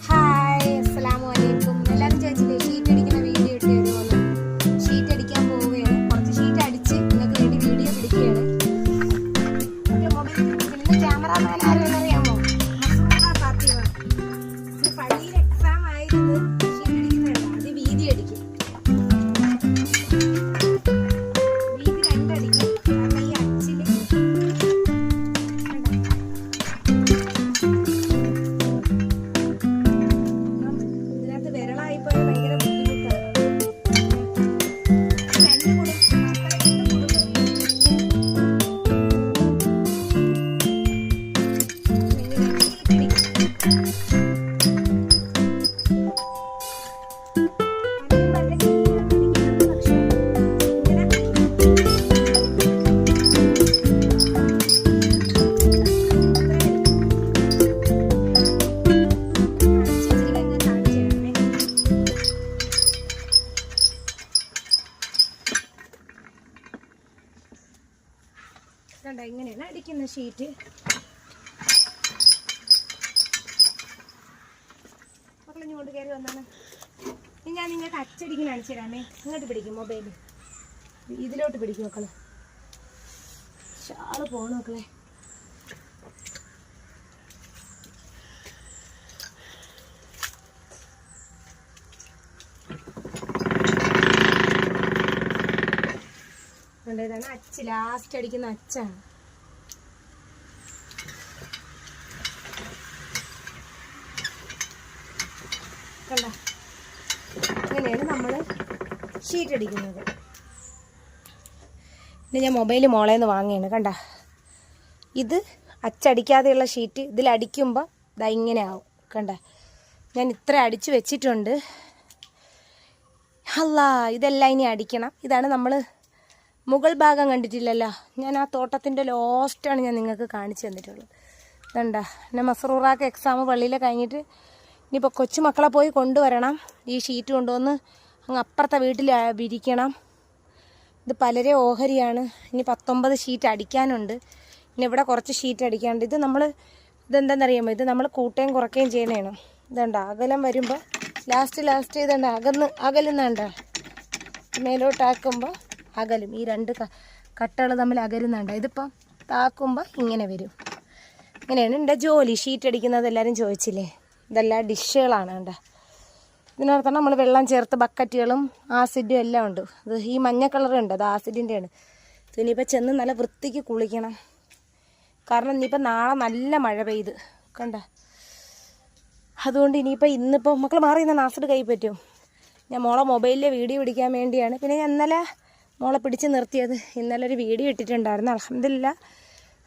Hi, അസ്സലാമു അലൈക്കും. എല്ലാവരും ചോദിച്ചില്ലേ ഷീറ്റ് അടിക്കുന്ന വീഡിയോ ഇട്ട് തരുമോന്ന്? ഷീറ്റ് അടിക്കാൻ പോവുകയാണ്. കുറച്ച് ഷീറ്റ് അടിച്ച് നിങ്ങൾക്ക് വേണ്ടി വീഡിയോ പിടിക്കുകയാണ്. മൊബൈലിൽ ക്യാമറാമാൻ ആരെന്ന് അറിയാമോ? ഫാത്തിമ. പള്ളിയിൽ എക്സാം ആയിരുന്നു. ഷീറ്റ് അടിക്കുന്നുണ്ട്. അത് വീതി അടിക്കും. വീതി രണ്ടടിക്കും. കാരണം ഈ അച്ചില് ഇങ്ങനെയാണ് അടിക്കുന്ന ഷീറ്റ്. മക്കളെ ഇങ്ങോട്ട് കയറി വന്നാണ്. ഞാൻ നിങ്ങൾക്ക് അച്ചടിക്കുന്ന കാണിച്ചു തരാമേ. ഇങ്ങോട്ട് പിടിക്കും മൊബൈൽ, ഇതിലോട്ട് പിടിക്കും മക്കള്. ഷാള് പോണു മക്കളെ. ഇതാണ് അച്ച്, ലാസ്റ്റ് അടിക്കുന്ന അച്ചാണ്. കണ്ട, ഇങ്ങനെയാണ് നമ്മൾ ഷീറ്റ് അടിക്കുന്നത്. പിന്നെ ഞാൻ മൊബൈൽ മോളേന്ന് വാങ്ങിയാണ്. കണ്ട, ഇത് അച്ചടിക്കാതെയുള്ള ഷീറ്റ്. ഇതിലടിക്കുമ്പോൾ ഇതാ ഇങ്ങനെ ആവും. കണ്ട, ഞാൻ ഇത്ര അടിച്ചു വെച്ചിട്ടുണ്ട്. അല്ലാ, ഇതെല്ലാം ഇനി അടിക്കണം. ഇതാണ് നമ്മൾ മുകൾ ഭാഗം കണ്ടിട്ടില്ലല്ലോ. ഞാൻ ആ തോട്ടത്തിൻ്റെ ലോസ്റ്റാണ് ഞാൻ നിങ്ങൾക്ക് കാണിച്ചു തന്നിട്ടുള്ളത്. ഇതണ്ട, പിന്നെ മസ്റൂറാക്ക് എക്സാം പള്ളിയിൽ കഴിഞ്ഞിട്ട് ഇനിയിപ്പോൾ കൊച്ചുമക്കളെ പോയി കൊണ്ടുവരണം. ഈ ഷീറ്റ് കൊണ്ടുവന്ന് അങ്ങ് അപ്പുറത്തെ വീട്ടിൽ വിരിക്കണം. ഇത് പലരെ ഓഹരിയാണ്. ഇനി 19 ഷീറ്റ് അടിക്കാനുണ്ട്. ഇനി ഇവിടെ കുറച്ച് ഷീറ്റ് അടിക്കാനുണ്ട്. ഇത് നമ്മൾ ഇതെന്താണെന്നറിയാമോ? ഇത് നമ്മൾ കൂട്ടുകയും കുറയ്ക്കുകയും ചെയ്യണേണ്. ഇതണ്ട, അകലം വരുമ്പോൾ ലാസ്റ്റ് ഇതണ്ട അകലുന്നുണ്ട. മേലോട്ടാക്കുമ്പോൾ അകലും. ഈ രണ്ട് കട്ടകൾ തമ്മിൽ അകലുന്നുണ്ട്. ഇതിപ്പം താക്കുമ്പോൾ ഇങ്ങനെ വരും. ഇങ്ങനെയാണ് എൻ്റെ ജോലി. ഷീറ്റ് അടിക്കുന്നത് എല്ലാവരും ചോദിച്ചില്ലേ. ഇതെല്ലാം ഡിഷുകളാണ്. കണ്ട, ഇതിനകത്താണ് നമ്മൾ വെള്ളം ചേർത്ത് ബക്കറ്റുകളും ആസിഡും എല്ലാം ഉണ്ട്. ഇത് ഈ മഞ്ഞ കളറുണ്ട്, അത് ആസിഡിൻ്റെയാണ്. ഇനിയിപ്പോൾ ചെന്ന് നല്ല വൃത്തിക്ക് കുളിക്കണം. കാരണം ഇനിയിപ്പോൾ നാളെ നല്ല മഴ പെയ്ത്. കണ്ട, അതുകൊണ്ട് ഇനിയിപ്പോൾ ഇന്നിപ്പോൾ മക്കൾ മാറി നിന്ന് ആസിഡ് കൈ പറ്റും. ഞാൻ മോളെ മൊബൈലിൽ വീഡിയോ പിടിക്കാൻ വേണ്ടിയാണ്. പിന്നെ ഞാൻ ഇന്നലെ മോളെ പിടിച്ച് നിർത്തിയത്. ഇന്നലെ ഒരു വീഡിയോ ഇട്ടിട്ടുണ്ടായിരുന്നു. അൽഹംദുലില്ലാ,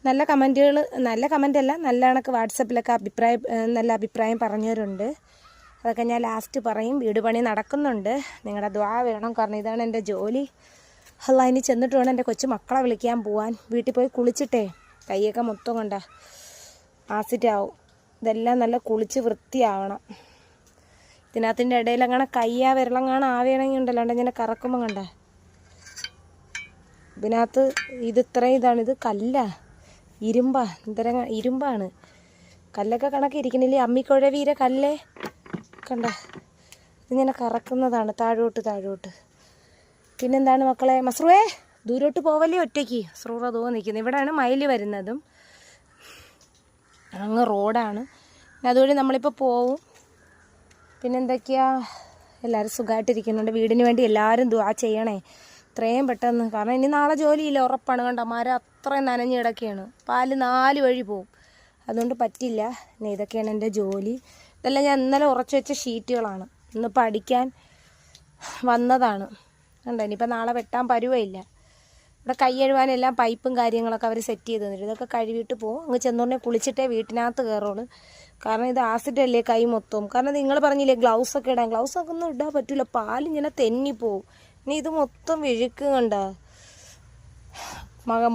നല്ല കമൻറ്റുകൾ, നല്ല കമൻ്റല്ല, നല്ല കണക്ക് വാട്സപ്പിലൊക്കെ നല്ല അഭിപ്രായം പറഞ്ഞവരുണ്ട്. അതൊക്കെ ഞാൻ ലാസ്റ്റ് പറയും. വീട് പണി നടക്കുന്നുണ്ട്, നിങ്ങളുടെ ദുആ വേണം. കാരണം ഇതാണ് എൻ്റെ ജോലി. അല്ലാ, ഇനി ചെന്നിട്ട് വേണം എൻ്റെ കൊച്ചു മക്കളെ വിളിക്കാൻ പോവാൻ. വീട്ടിൽ പോയി കുളിച്ചിട്ടേ കൈയൊക്കെ മൊത്തം കൊണ്ട ആസിഡാവും. ഇതെല്ലാം നല്ല കുളിച്ച് വൃത്തിയാവണം. ഇതിനകത്തിൻ്റെ ഇടയിലങ്ങനെ കയ്യാ വിരളങ്ങാണ് ആവേണമെങ്കിൽ ഉണ്ടല്ലോ, ഇങ്ങനെ കറക്കുമ്പോൾ കണ്ട ഇതിനകത്ത് ഇത് ഇത്രയും ഇതാണ്. ഇത് കല്ല, ഇരുമ്പാ, ഇത്തരം ഇരുമ്പാണ്. കല്ലൊക്കെ കണക്ക് ഇരിക്കണില്ലേ, അമ്മിക്കുഴവീര കല്ലേ. കണ്ട, ഇതിങ്ങനെ കറക്കുന്നതാണ് താഴോട്ട്. പിന്നെന്താണ് മക്കളെ? മസ്റൂവേ, ദൂരോട്ട് പോവല്ലേ ഒറ്റയ്ക്ക്. മസ്റൂറ നിൽക്കുന്നത്. ഇവിടെയാണ് മയിൽ വരുന്നതും. അങ്ങ് റോഡാണ്. അതുവഴി നമ്മളിപ്പോൾ പോവും. പിന്നെന്തൊക്കെയാ, എല്ലാവരും സുഖമായിട്ടിരിക്കുന്നുണ്ട്. വീടിന് വേണ്ടി എല്ലാവരും ദുആ ചെയ്യണേ എത്രയും പെട്ടെന്ന്. കാരണം ഇനി നാളെ ജോലിയില്ല, ഉറപ്പാണ്. കണ്ട, മരം അത്രയും നനഞ്ഞ് കിടക്കുകയാണ്. പാല് 4 വഴി പോവും. അതുകൊണ്ട് പറ്റില്ല. ഇനി ഇതൊക്കെയാണ് എൻ്റെ ജോലി. ഇതെല്ലാം ഞാൻ ഇന്നലെ ഉറച്ചു വെച്ച ഷീറ്റുകളാണ്. ഇന്നിപ്പോൾ അടിക്കാൻ വന്നതാണ്. കണ്ടോ, ഇനിയിപ്പോൾ നാളെ വെട്ടാൻ പരുവയില്ല. ഇവിടെ കൈ കഴുകാനെല്ലാം പൈപ്പും കാര്യങ്ങളൊക്കെ അവർ സെറ്റ് ചെയ്ത് തന്നിട്ട് ഇതൊക്കെ കഴുകിയിട്ട് പോകും. അങ്ങ് ചെന്നോണ്ടേ കുളിച്ചിട്ടേ വീട്ടിനകത്ത് കയറുള്ളൂ. കാരണം ഇത് ആസിഡല്ലേ കൈ മൊത്തവും. കാരണം നിങ്ങൾ പറഞ്ഞില്ലേ ഗ്ലൗസൊക്കെ ഇടാൻ. ഗ്ലൗസൊക്കെ ഒന്നും ഇടാൻ പറ്റില്ല, പാലിങ്ങനെ തെന്നിപ്പോവും. ഇനി ഇത് മൊത്തം വിഴുക്കും. കണ്ട,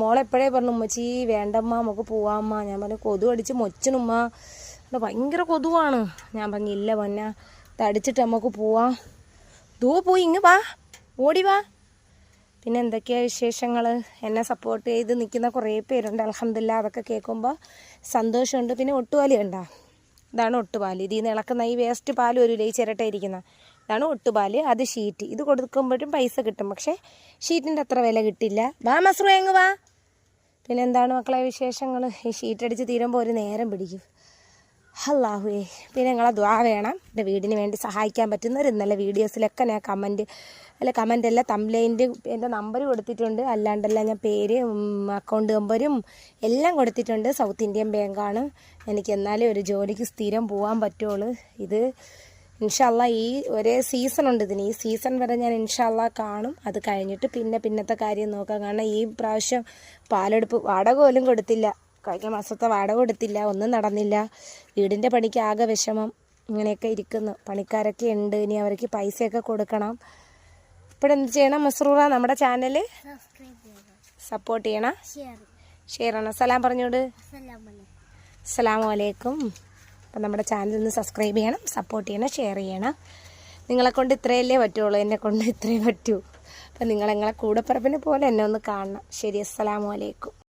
മോളെപ്പോഴേ പറഞ്ഞു ഉമ്മച്ചി വേണ്ടമ്മ നമുക്ക് പോവാമ്മ. ഞാൻ പറഞ്ഞു കൊതു അടിച്ച് മൊച്ചനുമ്മ, ഭയങ്കര കൊതുവാണ്. ഞാൻ പറഞ്ഞു ഇല്ല പൊന്ന, തടിച്ചിട്ട് നമുക്ക് പോവാം. പോയി ഇങ്ങ് വാ, ഓടി വാ. പിന്നെ എന്തൊക്കെയാണ് വിശേഷങ്ങൾ? എന്നെ സപ്പോർട്ട് ചെയ്ത് നിൽക്കുന്ന കുറേ പേരുണ്ട്. അൽഹംദുലില്ലാ, അതൊക്കെ കേൾക്കുമ്പോൾ സന്തോഷമുണ്ട്. പിന്നെ ഒട്ടുപാലി ഉണ്ടോ? ഇതാണ് ഒട്ടുപാല്. ഇതിൽ നിന്ന് ഇളക്കുന്ന ഈ വേസ്റ്റ് പാൽ വരില്ല, ഈ ചിരട്ട ഇരിക്കുന്ന ഇതാണ് ഒട്ടുപാല്. അത് ഷീറ്റ്. ഇത് കൊടുക്കുമ്പോഴും പൈസ കിട്ടും, പക്ഷേ ഷീറ്റിൻ്റെ അത്ര വില കിട്ടില്ല. വാ മസ്റൂ, എങ്ങ് വാ. പിന്നെ എന്താണ് മക്കളെ വിശേഷങ്ങൾ? ഈ ഷീറ്റ് അടിച്ച് തീരുമ്പോൾ ഒരു നേരം പിടിക്കും. അല്ലാഹുവേ. പിന്നെ നിങ്ങളെ ദുആ വേണം. എൻ്റെ വീടിന് വേണ്ടി സഹായിക്കാൻ പറ്റുന്നവർ ഇന്നലെ വീഡിയോസിലൊക്കെ ഞാൻ കമൻ്റ് അല്ല തംബ്ലൈൻ്റെ എൻ്റെ നമ്പർ കൊടുത്തിട്ടുണ്ട്. അല്ലാണ്ടല്ല ഞാൻ പേര് അക്കൗണ്ട് നമ്പരും എല്ലാം കൊടുത്തിട്ടുണ്ട്. സൗത്ത് ഇന്ത്യൻ ബാങ്കാണ്. എനിക്ക് എന്നാലേ ഒരു ജോലിക്ക് സ്ഥിരം പോകാൻ പറ്റുള്ളൂ. ഇത് ഇൻഷാ അല്ലാ ഈ ഒരേ സീസണുണ്ട് ഇതിന്. ഈ സീസൺ വരെ ഞാൻ ഇൻഷാ അല്ലാ കാണും. അത് കഴിഞ്ഞിട്ട് പിന്നത്തെ കാര്യം നോക്കാം. കാരണം ഈ പ്രാവശ്യം പാലെടുപ്പ് വാടക പോലും കൊടുത്തില്ല. കഴിഞ്ഞ മാസത്തെ വാടക കൊടുത്തില്ല. ഒന്നും നടന്നില്ല. വീടിൻ്റെ പണിക്ക് ആകെ വിഷമം. ഇങ്ങനെയൊക്കെ ഇരിക്കുന്നു. പണിക്കാരൊക്കെ ഉണ്ട്. ഇനി അവർക്ക് പൈസയൊക്കെ കൊടുക്കണം. ഇപ്പോഴെന്ത് ചെയ്യണം മസ്റൂറ? നമ്മുടെ ചാനൽ സപ്പോർട്ട് ചെയ്യണം, ഷെയർ ചെയ്യണം. സലാം പറഞ്ഞോട്. അസ്സലാമു അലൈക്കും. അപ്പം നമ്മുടെ ചാനൽ ഒന്ന് സബ്സ്ക്രൈബ് ചെയ്യണം, സപ്പോർട്ട് ചെയ്യണം, ഷെയർ ചെയ്യണം. നിങ്ങളെക്കൊണ്ട് ഇത്രയല്ലേ പറ്റുള്ളൂ. എന്നെക്കൊണ്ട് ഇത്രയേ പറ്റൂ. അപ്പം നിങ്ങളെ കൂടെപ്പിറപ്പിനെ പോലെ എന്നെ ഒന്ന് കാണണം. ശരി, അസ്സലാമു അലൈക്കും.